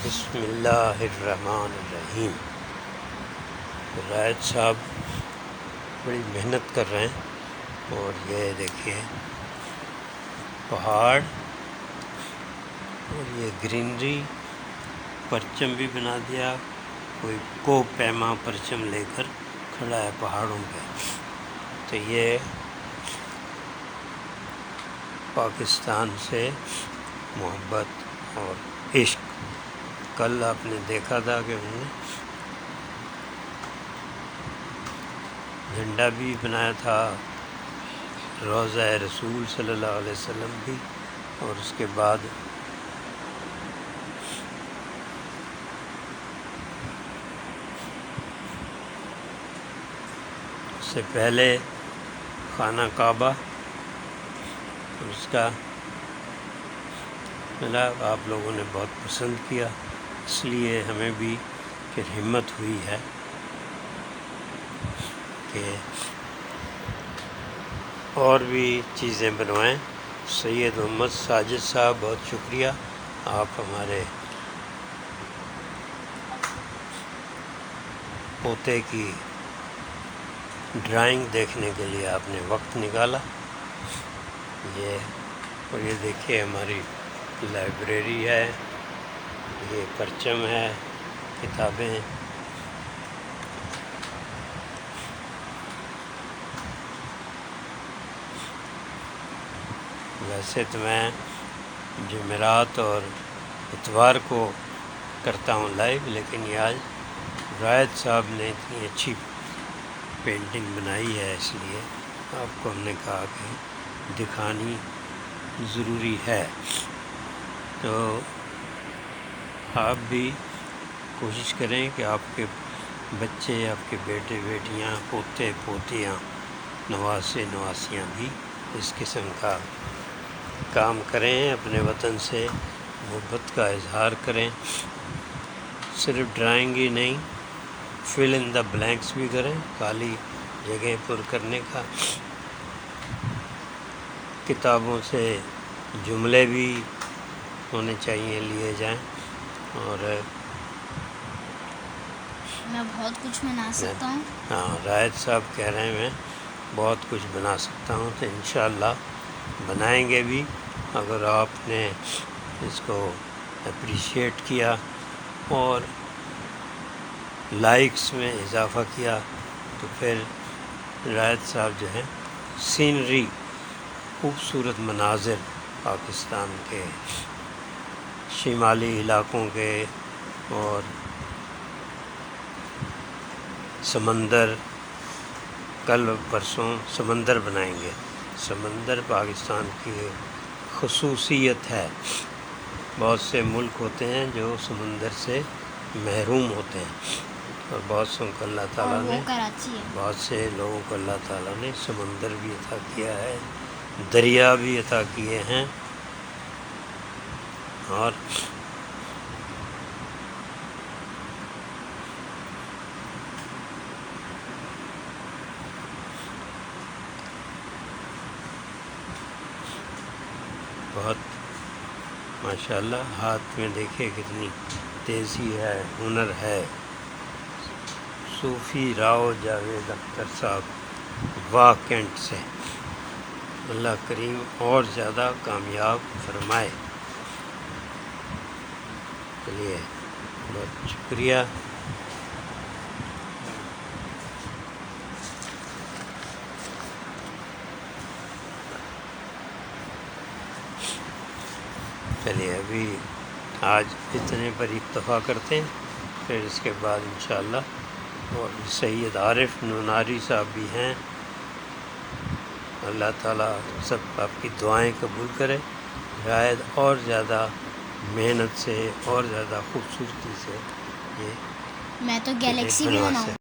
بسم اللہ الرحمن الرحیم۔ رائد صاحب بڑی محنت کر رہے ہیں، اور یہ دیکھیے پہاڑ اور یہ گرینری، پرچم بھی بنا دیا، کوئی کو پیما پرچم لے کر کھڑا ہے پہاڑوں پہ۔ تو یہ پاکستان سے محبت اور عشق۔ کل آپ نے دیکھا تھا کہ انہوں نے جھنڈا بھی بنایا تھا، روضہ رسول صلی اللہ علیہ وسلم بھی، اور اس کے بعد اس سے پہلے خانہ کعبہ، اس کا ملا آپ لوگوں نے بہت پسند کیا، اس لیے ہمیں بھی پھر ہمت ہوئی ہے کہ اور بھی چیزیں بنوائیں۔ سید محمد ساجد صاحب، بہت شکریہ، آپ ہمارے پوتے کی ڈرائنگ دیکھنے کے لیے آپ نے وقت نکالا۔ اور یہ دیکھیے ہماری لائبریری ہے، یہ پرچم ہے، کتابیں۔ ویسے تو میں جمعرات اور اتوار کو کرتا ہوں لائیو، لیکن یہ آج رائد صاحب نے اتنی اچھی پینٹنگ بنائی ہے، اس لیے آپ کو ہم نے کہا کہ دکھانی ضروری ہے۔ تو آپ بھی کوشش کریں کہ آپ کے بچے، آپ کے بیٹے بیٹیاں، پوتے پوتیاں، نواسے نواسیاں بھی اس قسم کا کام کریں، اپنے وطن سے محبت کا اظہار کریں۔ صرف ڈرائنگ ہی نہیں، فل ان دا بلینکس بھی کریں، خالی جگہ پر کرنے کا۔ کتابوں سے جملے بھی ہونے چاہیے، لیے جائیں۔ اور میں بہت کچھ بنا سکتا ہوں۔ ہاں، رائد صاحب کہہ رہے ہیں میں بہت کچھ بنا سکتا ہوں، تو انشاءاللہ بنائیں گے بھی۔ اگر آپ نے اس کو اپریشیٹ کیا اور لائکس میں اضافہ کیا تو پھر رائد صاحب جو ہیں سینری، خوبصورت مناظر پاکستان کے شمالی علاقوں کے اور سمندر، کل پرسوں سمندر بنائیں گے۔ سمندر پاکستان کی خصوصیت ہے، بہت سے ملک ہوتے ہیں جو سمندر سے محروم ہوتے ہیں، اور بہت سے کو اللہ تعالیٰ نے، بہت سے لوگوں کو اللہ تعالیٰ نے سمندر بھی عطا کیا ہے، دریا بھی عطا کیے ہیں۔ اور بہت ماشاءاللہ، ہاتھ میں دیکھے کتنی تیزی ہے، ہنر ہے۔ صوفی راؤ جاوید اختر صاحب، واہ کینٹ سے، اللہ کریم اور زیادہ کامیاب فرمائے۔ چلیے، بہت شکریہ۔ چلیے ابھی آج اتنے پر اکتفا کرتے ہیں، پھر اس کے بعد انشاءاللہ۔ اور سید عارف نوناری صاحب بھی ہیں، اللہ تعالیٰ سب آپ کی دعائیں قبول کرے۔ شاید اور زیادہ محنت سے اور زیادہ خوبصورتی سے یہ میں تو گیلیکسی بھی بناؤں۔